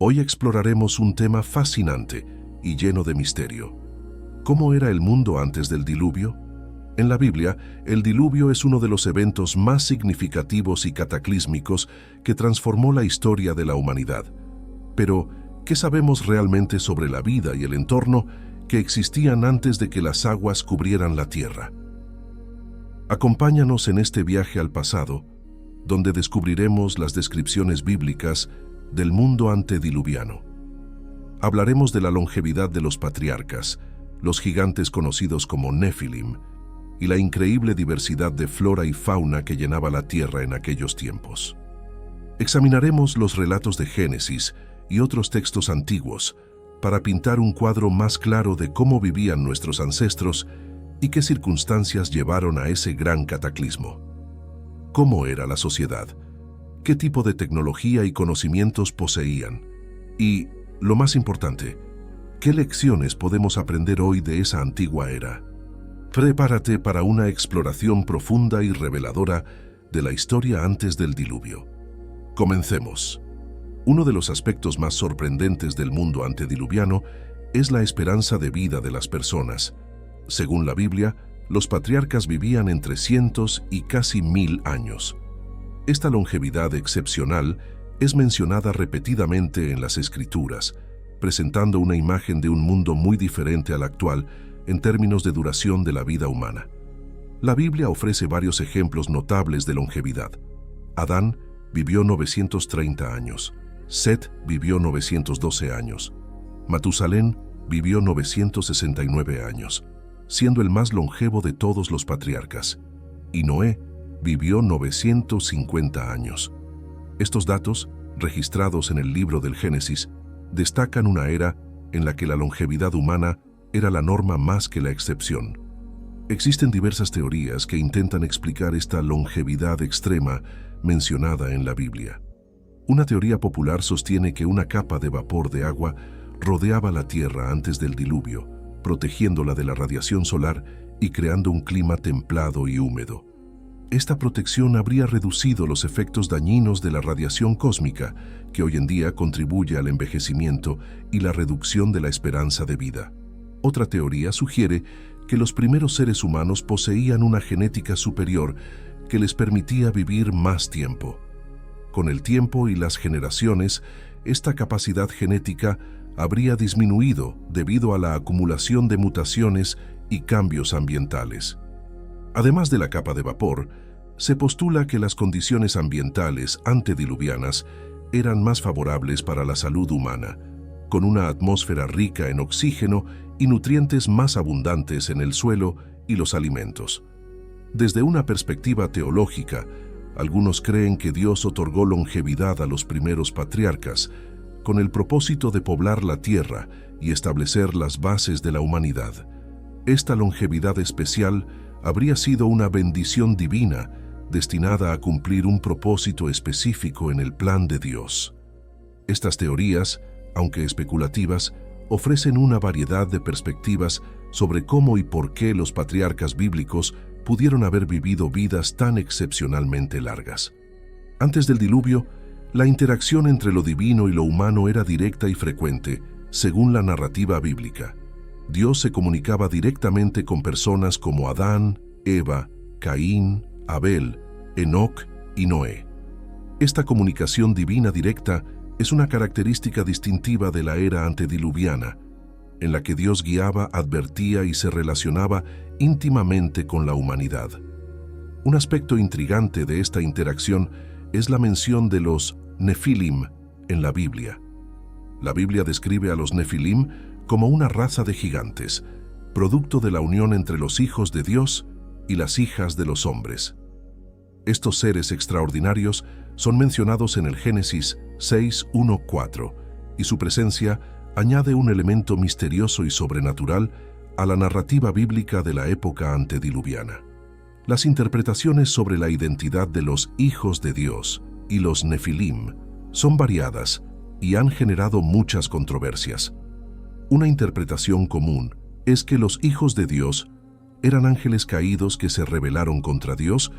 Hoy exploraremos un tema fascinante y lleno de misterio. ¿Cómo era el mundo antes del diluvio? En la Biblia, el diluvio es uno de los eventos más significativos y cataclísmicos que transformó la historia de la humanidad. Pero, ¿qué sabemos realmente sobre la vida y el entorno que existían antes de que las aguas cubrieran la tierra? Acompáñanos en este viaje al pasado, donde descubriremos las descripciones bíblicas del mundo antediluviano. Hablaremos de la longevidad de los patriarcas, los gigantes conocidos como Nefilim, y la increíble diversidad de flora y fauna que llenaba la tierra en aquellos tiempos. Examinaremos los relatos de Génesis y otros textos antiguos para pintar un cuadro más claro de cómo vivían nuestros ancestros y qué circunstancias llevaron a ese gran cataclismo. ¿Cómo era la sociedad? ¿Qué tipo de tecnología y conocimientos poseían? Y, lo más importante, ¿qué lecciones podemos aprender hoy de esa antigua era? Prepárate para una exploración profunda y reveladora de la historia antes del diluvio. Comencemos. Uno de los aspectos más sorprendentes del mundo antediluviano es la esperanza de vida de las personas. Según la Biblia, los patriarcas vivían entre cientos y casi 1000 años. Esta longevidad excepcional es mencionada repetidamente en las Escrituras, presentando una imagen de un mundo muy diferente al actual en términos de duración de la vida humana. La Biblia ofrece varios ejemplos notables de longevidad. Adán vivió 930 años, Set vivió 912 años, Matusalén vivió 969 años, siendo el más longevo de todos los patriarcas, y Noé vivió 950 años. Estos datos, registrados en el libro del Génesis, destacan una era en la que la longevidad humana era la norma más que la excepción. Existen diversas teorías que intentan explicar esta longevidad extrema mencionada en la Biblia. Una teoría popular sostiene que una capa de vapor de agua rodeaba la Tierra antes del diluvio, protegiéndola de la radiación solar y creando un clima templado y húmedo. Esta protección habría reducido los efectos dañinos de la radiación cósmica, que hoy en día contribuye al envejecimiento y la reducción de la esperanza de vida. Otra teoría sugiere que los primeros seres humanos poseían una genética superior que les permitía vivir más tiempo. Con el tiempo y las generaciones, esta capacidad genética habría disminuido debido a la acumulación de mutaciones y cambios ambientales. Además de la capa de vapor, se postula que las condiciones ambientales antediluvianas eran más favorables para la salud humana, con una atmósfera rica en oxígeno y nutrientes más abundantes en el suelo y los alimentos. Desde una perspectiva teológica, algunos creen que Dios otorgó longevidad a los primeros patriarcas con el propósito de poblar la tierra y establecer las bases de la humanidad. Esta longevidad especial habría sido una bendición divina destinada a cumplir un propósito específico en el plan de Dios. Estas teorías, aunque especulativas, ofrecen una variedad de perspectivas sobre cómo y por qué los patriarcas bíblicos pudieron haber vivido vidas tan excepcionalmente largas. Antes del diluvio, la interacción entre lo divino y lo humano era directa y frecuente, según la narrativa bíblica. Dios se comunicaba directamente con personas como Adán, Eva, Caín, Abel, Enoc y Noé. Esta comunicación divina directa es una característica distintiva de la era antediluviana, en la que Dios guiaba, advertía y se relacionaba íntimamente con la humanidad. Un aspecto intrigante de esta interacción es la mención de los Nefilim en la Biblia. La Biblia describe a los Nefilim como una raza de gigantes, producto de la unión entre los hijos de Dios y las hijas de los hombres. Estos seres extraordinarios son mencionados en el Génesis 6:1-4, y su presencia añade un elemento misterioso y sobrenatural a la narrativa bíblica de la época antediluviana. Las interpretaciones sobre la identidad de los hijos de Dios y los Nefilim son variadas y han generado muchas controversias. Una interpretación común es que los hijos de Dios eran ángeles caídos que se rebelaron contra Dios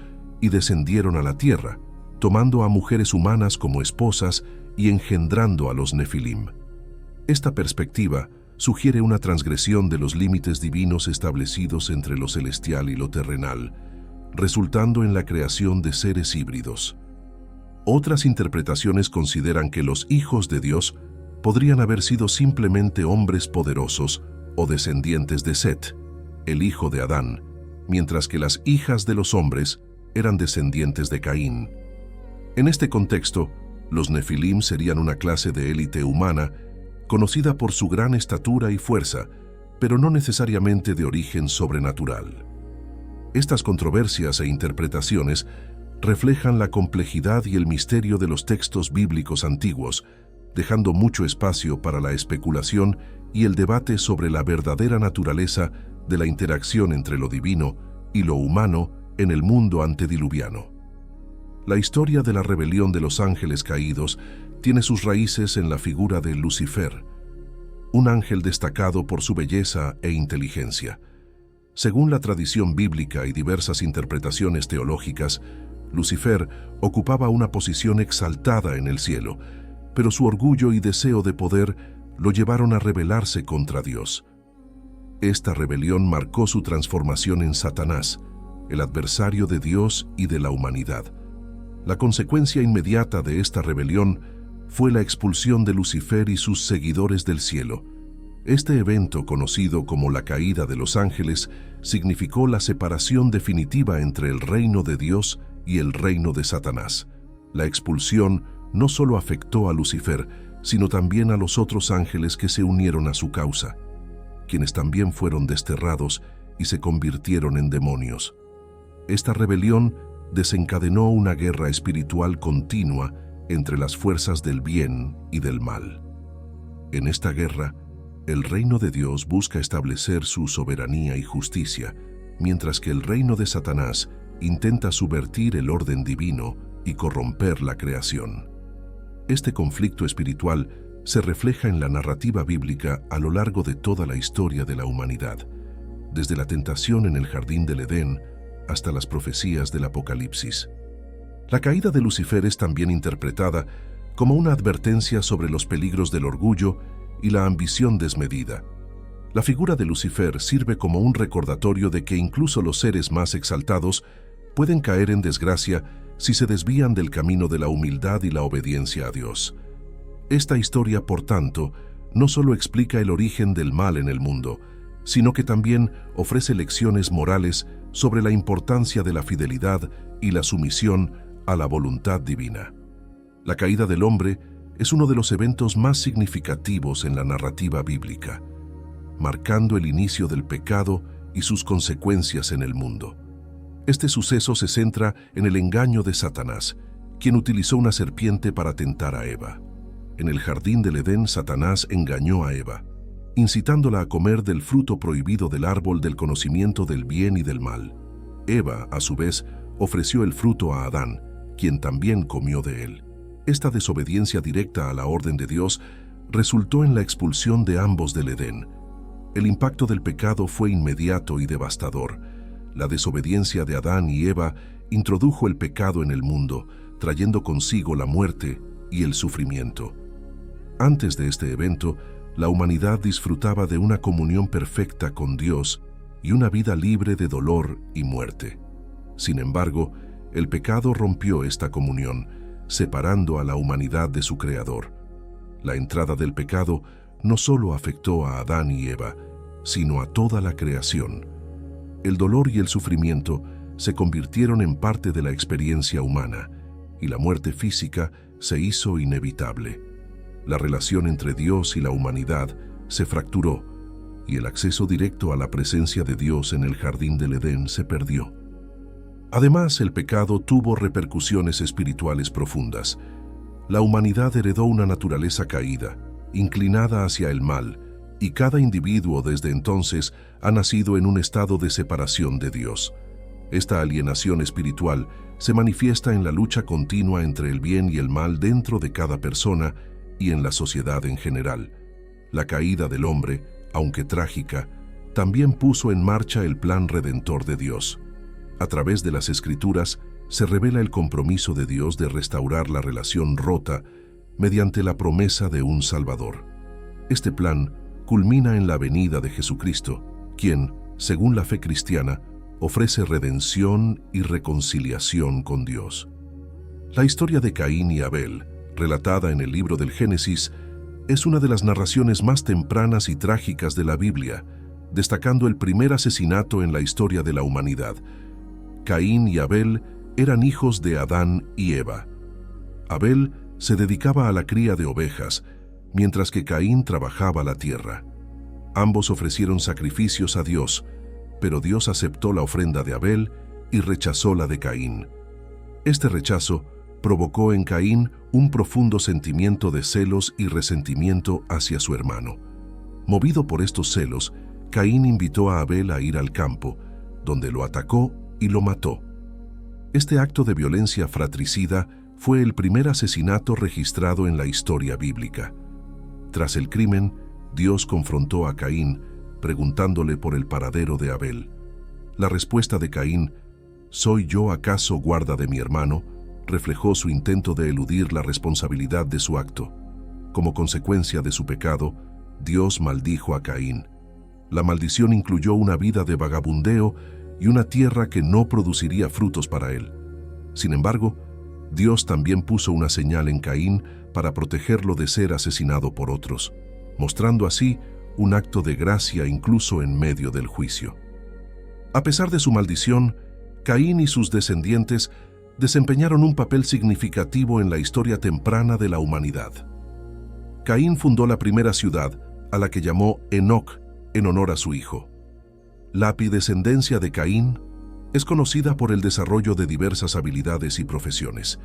y descendieron a la tierra, tomando a mujeres humanas como esposas y engendrando a los Nefilim. Esta perspectiva sugiere una transgresión de los límites divinos establecidos entre lo celestial y lo terrenal, resultando en la creación de seres híbridos. Otras interpretaciones consideran que los hijos de Dios podrían haber sido simplemente hombres poderosos o descendientes de Set, el hijo de Adán, mientras que las hijas de los hombres eran descendientes de Caín. En este contexto, los Nefilim serían una clase de élite humana conocida por su gran estatura y fuerza, pero no necesariamente de origen sobrenatural. Estas controversias e interpretaciones reflejan la complejidad y el misterio de los textos bíblicos antiguos, dejando mucho espacio para la especulación y el debate sobre la verdadera naturaleza de la interacción entre lo divino y lo humano en el mundo antediluviano. La historia de la rebelión de los ángeles caídos tiene sus raíces en la figura de Lucifer, un ángel destacado por su belleza e inteligencia. Según la tradición bíblica y diversas interpretaciones teológicas, Lucifer ocupaba una posición exaltada en el cielo, pero su orgullo y deseo de poder lo llevaron a rebelarse contra Dios. Esta rebelión marcó su transformación en Satanás, el adversario de Dios y de la humanidad. La consecuencia inmediata de esta rebelión fue la expulsión de Lucifer y sus seguidores del cielo. Este evento, conocido como la caída de los ángeles, significó la separación definitiva entre el reino de Dios y el reino de Satanás. La expulsión no solo afectó a Lucifer, sino también a los otros ángeles que se unieron a su causa, quienes también fueron desterrados y se convirtieron en demonios. Esta rebelión desencadenó una guerra espiritual continua entre las fuerzas del bien y del mal. En esta guerra, el reino de Dios busca establecer su soberanía y justicia, mientras que el reino de Satanás intenta subvertir el orden divino y corromper la creación. Este conflicto espiritual se refleja en la narrativa bíblica a lo largo de toda la historia de la humanidad, desde la tentación en el jardín del Edén hasta las profecías del Apocalipsis. La caída de Lucifer es también interpretada como una advertencia sobre los peligros del orgullo y la ambición desmedida. La figura de Lucifer sirve como un recordatorio de que incluso los seres más exaltados pueden caer en desgracia si se desvían del camino de la humildad y la obediencia a Dios. Esta historia, por tanto, no solo explica el origen del mal en el mundo, sino que también ofrece lecciones morales sobre la importancia de la fidelidad y la sumisión a la voluntad divina. La caída del hombre es uno de los eventos más significativos en la narrativa bíblica, marcando el inicio del pecado y sus consecuencias en el mundo. Este suceso se centra en el engaño de Satanás, quien utilizó una serpiente para tentar a Eva. En el jardín del Edén, Satanás engañó a Eva, incitándola a comer del fruto prohibido del árbol del conocimiento del bien y del mal. Eva, a su vez, ofreció el fruto a Adán, quien también comió de él. Esta desobediencia directa a la orden de Dios resultó en la expulsión de ambos del Edén. El impacto del pecado fue inmediato y devastador. La desobediencia de Adán y Eva introdujo el pecado en el mundo, trayendo consigo la muerte y el sufrimiento. Antes de este evento, la humanidad disfrutaba de una comunión perfecta con Dios y una vida libre de dolor y muerte. Sin embargo, el pecado rompió esta comunión, separando a la humanidad de su Creador. La entrada del pecado no solo afectó a Adán y Eva, sino a toda la creación. El dolor y el sufrimiento se convirtieron en parte de la experiencia humana, y la muerte física se hizo inevitable. La relación entre Dios y la humanidad se fracturó, y el acceso directo a la presencia de Dios en el jardín del Edén se perdió. Además, el pecado tuvo repercusiones espirituales profundas. La humanidad heredó una naturaleza caída, inclinada hacia el mal, y cada individuo desde entonces ha nacido en un estado de separación de Dios. Esta alienación espiritual se manifiesta en la lucha continua entre el bien y el mal dentro de cada persona y en la sociedad en general. La caída del hombre, aunque trágica, también puso en marcha el plan redentor de Dios. A través de las Escrituras se revela el compromiso de Dios de restaurar la relación rota mediante la promesa de un Salvador. Este plan culmina en la venida de Jesucristo, quien, según la fe cristiana, ofrece redención y reconciliación con Dios. La historia de Caín y Abel, relatada en el libro del Génesis, es una de las narraciones más tempranas y trágicas de la Biblia, destacando el primer asesinato en la historia de la humanidad. Caín y Abel eran hijos de Adán y Eva. Abel se dedicaba a la cría de ovejas, mientras que Caín trabajaba la tierra. Ambos ofrecieron sacrificios a Dios, pero Dios aceptó la ofrenda de Abel y rechazó la de Caín. Este rechazo provocó en Caín un profundo sentimiento de celos y resentimiento hacia su hermano. Movido por estos celos, Caín invitó a Abel a ir al campo, donde lo atacó y lo mató. Este acto de violencia fratricida fue el primer asesinato registrado en la historia bíblica. Tras el crimen, Dios confrontó a Caín, preguntándole por el paradero de Abel. La respuesta de Caín, ¿soy yo acaso guarda de mi hermano?, reflejó su intento de eludir la responsabilidad de su acto. Como consecuencia de su pecado, Dios maldijo a Caín. La maldición incluyó una vida de vagabundeo y una tierra que no produciría frutos para él. Sin embargo, Dios también puso una señal en Caín para protegerlo de ser asesinado por otros, mostrando así un acto de gracia incluso en medio del juicio. A pesar de su maldición, Caín y sus descendientes desempeñaron un papel significativo en la historia temprana de la humanidad. Caín fundó la primera ciudad, a la que llamó Enoc, en honor a su hijo. La descendencia de Caín es conocida por el desarrollo de diversas habilidades y profesiones.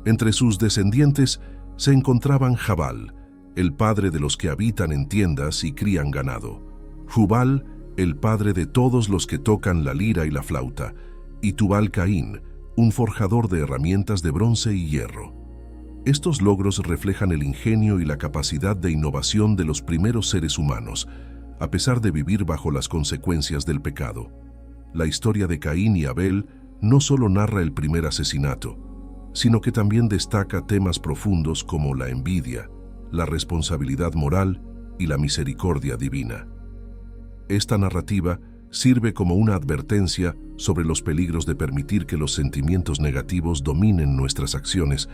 Entre sus descendientes se encontraban Jabal, el padre de los que habitan en tiendas y crían ganado; Jubal, el padre de todos los que tocan la lira y la flauta; y Tubal-Caín, un forjador de herramientas de bronce y hierro. Estos logros reflejan el ingenio y la capacidad de innovación de los primeros seres humanos, a pesar de vivir bajo las consecuencias del pecado. La historia de Caín y Abel no solo narra el primer asesinato, sino que también destaca temas profundos como la envidia, la responsabilidad moral y la misericordia divina. Esta narrativa sirve como una advertencia sobre los peligros de permitir que los sentimientos negativos dominen nuestras acciones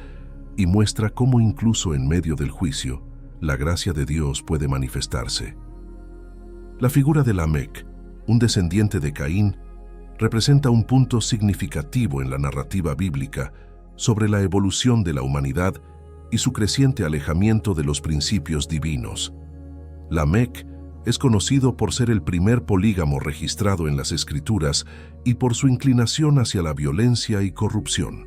y muestra cómo incluso en medio del juicio, la gracia de Dios puede manifestarse. La figura de Lamec, un descendiente de Caín, representa un punto significativo en la narrativa bíblica sobre la evolución de la humanidad y su creciente alejamiento de los principios divinos. Lamec es conocido por ser el primer polígamo registrado en las Escrituras y por su inclinación hacia la violencia y corrupción.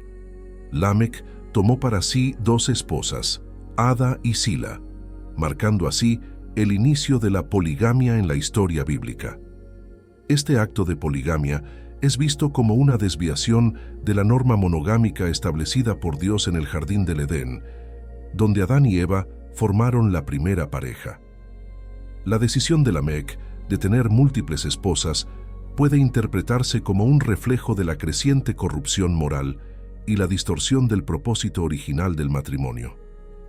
Lamec tomó para sí 2 esposas, Ada y Sila, marcando así el inicio de la poligamia en la historia bíblica. Este acto de poligamia es visto como una desviación de la norma monogámica establecida por Dios en el jardín del Edén, donde Adán y Eva formaron la primera pareja. La decisión de Lamec de tener múltiples esposas puede interpretarse como un reflejo de la creciente corrupción moral y la distorsión del propósito original del matrimonio.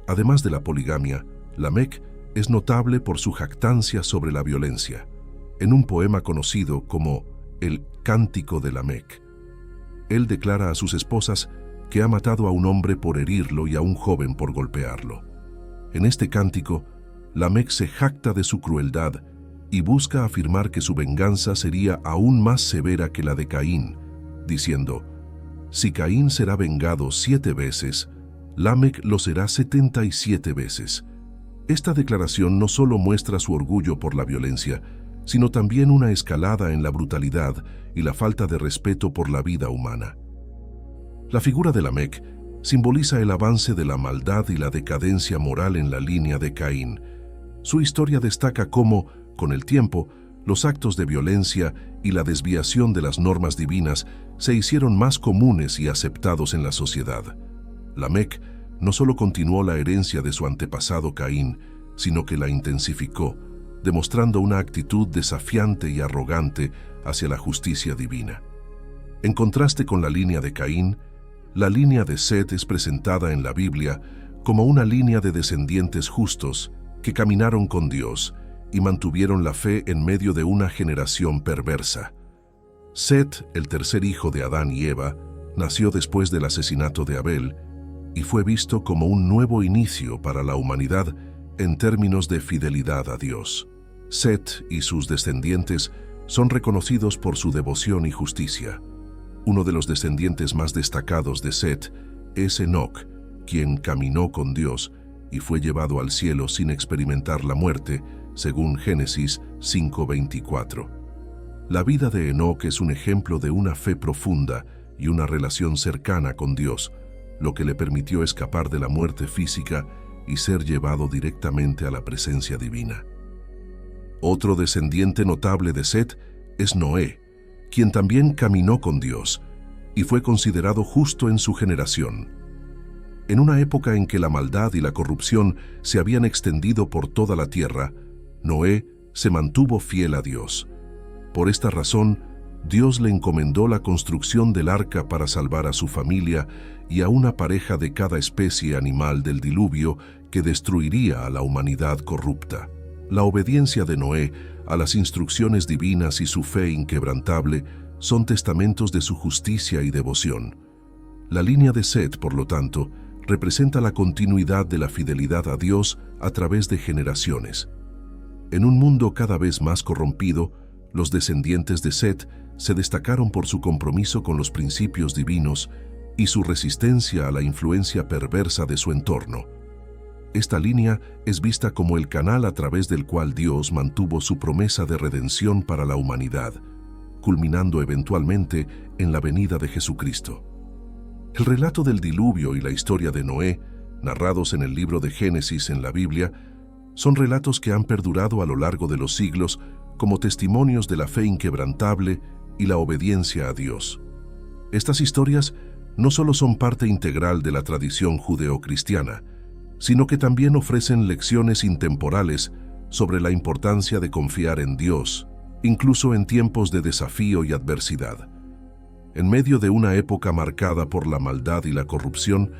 Además de la poligamia, Lamec es notable por su jactancia sobre la violencia, en un poema conocido como el Cántico de Lamec. Él declara a sus esposas que ha matado a un hombre por herirlo y a un joven por golpearlo. En este cántico, Lamec se jacta de su crueldad y busca afirmar que su venganza sería aún más severa que la de Caín, diciendo: si Caín será vengado 7 veces, Lamec lo será 77 veces. Esta declaración no solo muestra su orgullo por la violencia, sino también una escalada en la brutalidad y la falta de respeto por la vida humana. La figura de Lamec simboliza el avance de la maldad y la decadencia moral en la línea de Caín. Su historia destaca cómo, con el tiempo, los actos de violencia y la desviación de las normas divinas se hicieron más comunes y aceptados en la sociedad. Lamec no solo continuó la herencia de su antepasado Caín, sino que la intensificó, demostrando una actitud desafiante y arrogante hacia la justicia divina. En contraste con la línea de Caín, la línea de Set es presentada en la Biblia como una línea de descendientes justos que caminaron con Dios y mantuvieron la fe en medio de una generación perversa. Set, el tercer hijo de Adán y Eva, nació después del asesinato de Abel y fue visto como un nuevo inicio para la humanidad en términos de fidelidad a Dios. Set y sus descendientes son reconocidos por su devoción y justicia. Uno de los descendientes más destacados de Set es Enoc, quien caminó con Dios y fue llevado al cielo sin experimentar la muerte, según Génesis 5:24. La vida de Enoc es un ejemplo de una fe profunda y una relación cercana con Dios, lo que le permitió escapar de la muerte física y ser llevado directamente a la presencia divina. Otro descendiente notable de Set es Noé, quien también caminó con Dios y fue considerado justo en su generación. En una época en que la maldad y la corrupción se habían extendido por toda la tierra, Noé se mantuvo fiel a Dios. Por esta razón, Dios le encomendó la construcción del arca para salvar a su familia y a una pareja de cada especie animal del diluvio que destruiría a la humanidad corrupta. La obediencia de Noé a las instrucciones divinas y su fe inquebrantable son testamentos de su justicia y devoción. La línea de Set, por lo tanto, representa la continuidad de la fidelidad a Dios a través de generaciones. En un mundo cada vez más corrompido, los descendientes de Set se destacaron por su compromiso con los principios divinos y su resistencia a la influencia perversa de su entorno. Esta línea es vista como el canal a través del cual Dios mantuvo su promesa de redención para la humanidad, culminando eventualmente en la venida de Jesucristo. El relato del diluvio y la historia de Noé, narrados en el libro de Génesis en la Biblia, son relatos que han perdurado a lo largo de los siglos como testimonios de la fe inquebrantable y la obediencia a Dios. Estas historias no solo son parte integral de la tradición judeocristiana, sino que también ofrecen lecciones intemporales sobre la importancia de confiar en Dios, incluso en tiempos de desafío y adversidad. En medio de una época marcada por la maldad y la corrupción,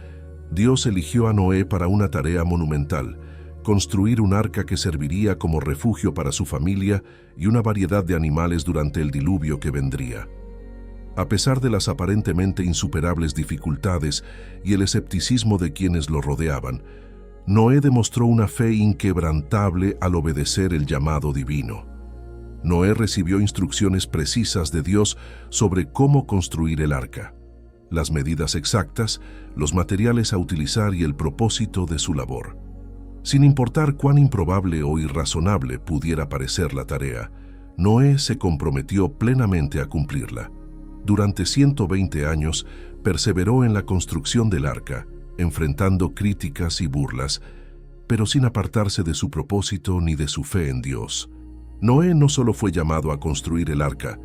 Dios eligió a Noé para una tarea monumental: construir un arca que serviría como refugio para su familia y una variedad de animales durante el diluvio que vendría. A pesar de las aparentemente insuperables dificultades y el escepticismo de quienes lo rodeaban, Noé demostró una fe inquebrantable al obedecer el llamado divino. Noé recibió instrucciones precisas de Dios sobre cómo construir el arca, las medidas exactas, los materiales a utilizar y el propósito de su labor. Sin importar cuán improbable o irrazonable pudiera parecer la tarea, Noé se comprometió plenamente a cumplirla. Durante 120 años perseveró en la construcción del arca, enfrentando críticas y burlas, pero sin apartarse de su propósito ni de su fe en Dios. Noé no solo fue llamado a construir el arca,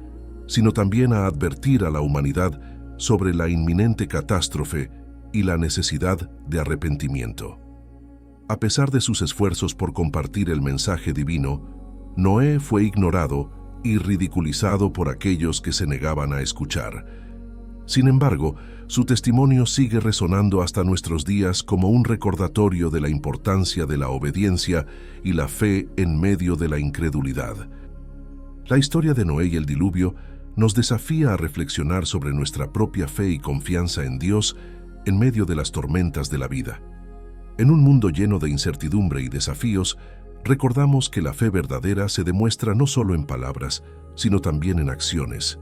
sino también a advertir a la humanidad sobre la inminente catástrofe y la necesidad de arrepentimiento. A pesar de sus esfuerzos por compartir el mensaje divino, Noé fue ignorado y ridiculizado por aquellos que se negaban a escuchar. Sin embargo, su testimonio sigue resonando hasta nuestros días como un recordatorio de la importancia de la obediencia y la fe en medio de la incredulidad. La historia de Noé y el diluvio nos desafía a reflexionar sobre nuestra propia fe y confianza en Dios en medio de las tormentas de la vida. En un mundo lleno de incertidumbre y desafíos, recordamos que la fe verdadera se demuestra no solo en palabras, sino también en acciones.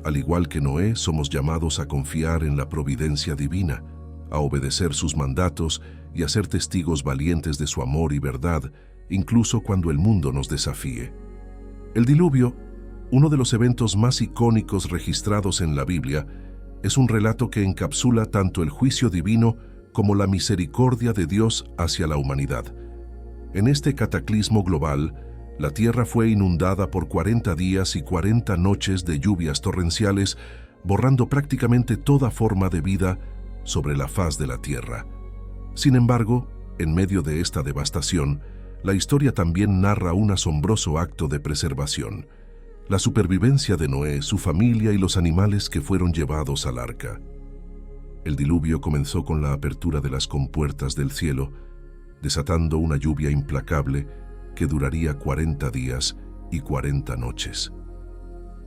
Al igual que Noé, somos llamados a confiar en la providencia divina, a obedecer sus mandatos y a ser testigos valientes de su amor y verdad, incluso cuando el mundo nos desafíe. El diluvio, uno de los eventos más icónicos registrados en la Biblia, es un relato que encapsula tanto el juicio divino como la misericordia de Dios hacia la humanidad. En este cataclismo global, la tierra fue inundada por 40 días y 40 noches de lluvias torrenciales, borrando prácticamente toda forma de vida sobre la faz de la tierra. Sin embargo, en medio de esta devastación, la historia también narra un asombroso acto de preservación: la supervivencia de Noé, su familia y los animales que fueron llevados al arca. El diluvio comenzó con la apertura de las compuertas del cielo, desatando una lluvia implacable que duraría 40 días y 40 noches.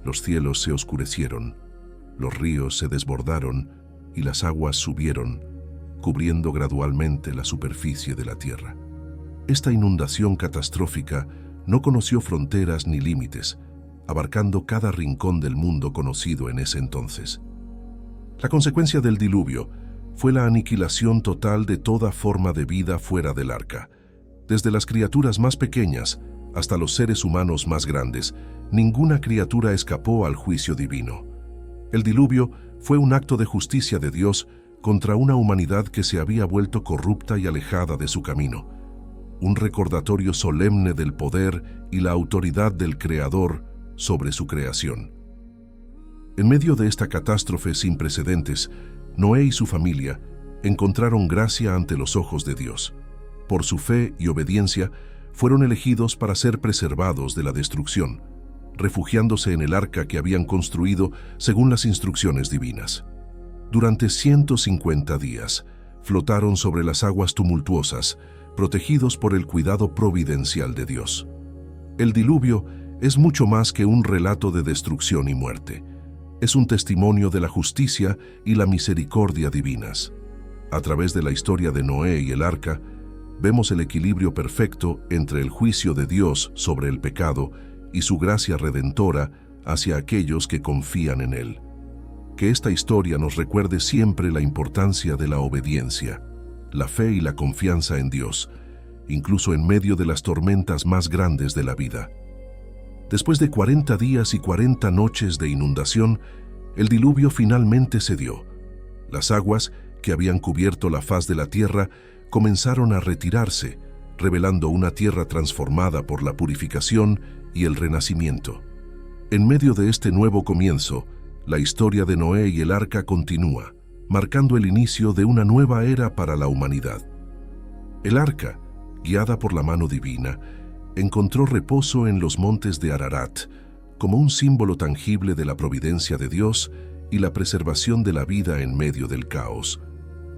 Los cielos se oscurecieron, los ríos se desbordaron y las aguas subieron, cubriendo gradualmente la superficie de la tierra. Esta inundación catastrófica no conoció fronteras ni límites, abarcando cada rincón del mundo conocido en ese entonces. La consecuencia del diluvio fue la aniquilación total de toda forma de vida fuera del arca. Desde las criaturas más pequeñas hasta los seres humanos más grandes, ninguna criatura escapó al juicio divino. El diluvio fue un acto de justicia de Dios contra una humanidad que se había vuelto corrupta y alejada de su camino. Un recordatorio solemne del poder y la autoridad del Creador sobre su creación. En medio de esta catástrofe sin precedentes, Noé y su familia encontraron gracia ante los ojos de Dios. Por su fe y obediencia, fueron elegidos para ser preservados de la destrucción, refugiándose en el arca que habían construido según las instrucciones divinas. Durante 150 días, flotaron sobre las aguas tumultuosas, protegidos por el cuidado providencial de Dios. El diluvio es mucho más que un relato de destrucción y muerte. Es un testimonio de la justicia y la misericordia divinas. A través de la historia de Noé y el arca, vemos el equilibrio perfecto entre el juicio de Dios sobre el pecado y su gracia redentora hacia aquellos que confían en Él. Que esta historia nos recuerde siempre la importancia de la obediencia, la fe y la confianza en Dios, incluso en medio de las tormentas más grandes de la vida. Después de 40 días y 40 noches de inundación, el diluvio finalmente cedió. Las aguas que habían cubierto la faz de la tierra comenzaron a retirarse, revelando una tierra transformada por la purificación y el renacimiento. En medio de este nuevo comienzo, la historia de Noé y el arca continúa, marcando el inicio de una nueva era para la humanidad. El arca, guiada por la mano divina, encontró reposo en los montes de Ararat, como un símbolo tangible de la providencia de Dios y la preservación de la vida en medio del caos.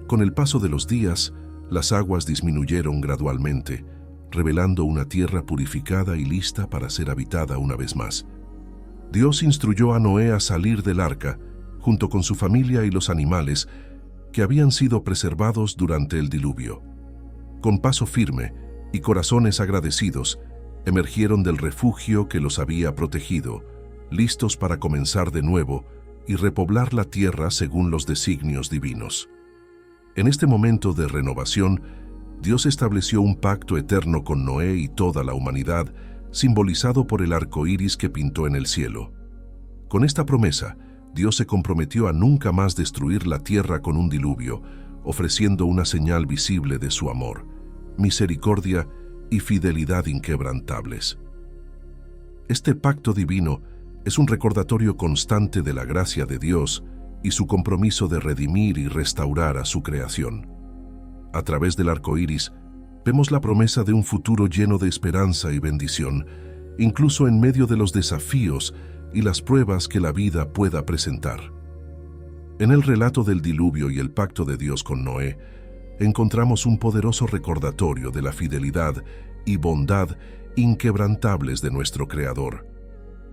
Con el paso de los días, las aguas disminuyeron gradualmente, revelando una tierra purificada y lista para ser habitada una vez más. Dios instruyó a Noé a salir del arca, junto con su familia y los animales que habían sido preservados durante el diluvio. Con paso firme y corazones agradecidos, emergieron del refugio que los había protegido, listos para comenzar de nuevo y repoblar la tierra según los designios divinos. En este momento de renovación, Dios estableció un pacto eterno con Noé y toda la humanidad, simbolizado por el arco iris que pintó en el cielo. Con esta promesa, Dios se comprometió a nunca más destruir la tierra con un diluvio, ofreciendo una señal visible de su amor, misericordia y fidelidad inquebrantables. Este pacto divino es un recordatorio constante de la gracia de Dios y su compromiso de redimir y restaurar a su creación. A través del arco iris, vemos la promesa de un futuro lleno de esperanza y bendición, incluso en medio de los desafíos y las pruebas que la vida pueda presentar. En el relato del diluvio y el pacto de Dios con Noé, encontramos un poderoso recordatorio de la fidelidad y bondad inquebrantables de nuestro Creador.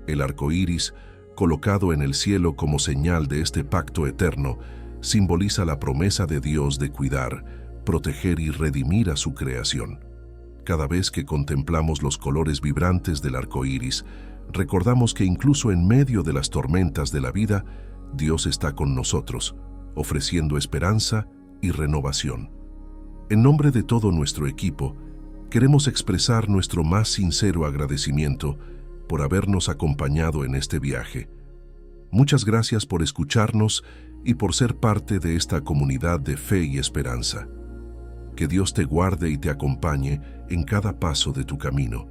El arco iris, colocado en el cielo como señal de este pacto eterno, simboliza la promesa de Dios de cuidar, proteger y redimir a su creación. Cada vez que contemplamos los colores vibrantes del arco iris, recordamos que incluso en medio de las tormentas de la vida, Dios está con nosotros, ofreciendo esperanza y renovación. En nombre de todo nuestro equipo, queremos expresar nuestro más sincero agradecimiento por habernos acompañado en este viaje. Muchas gracias por escucharnos y por ser parte de esta comunidad de fe y esperanza. Que Dios te guarde y te acompañe en cada paso de tu camino.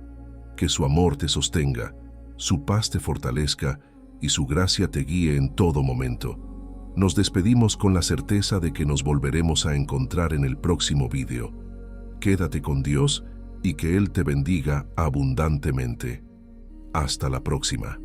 Que su amor te sostenga, su paz te fortalezca y su gracia te guíe en todo momento. Nos despedimos con la certeza de que nos volveremos a encontrar en el próximo video. Quédate con Dios y que Él te bendiga abundantemente. Hasta la próxima.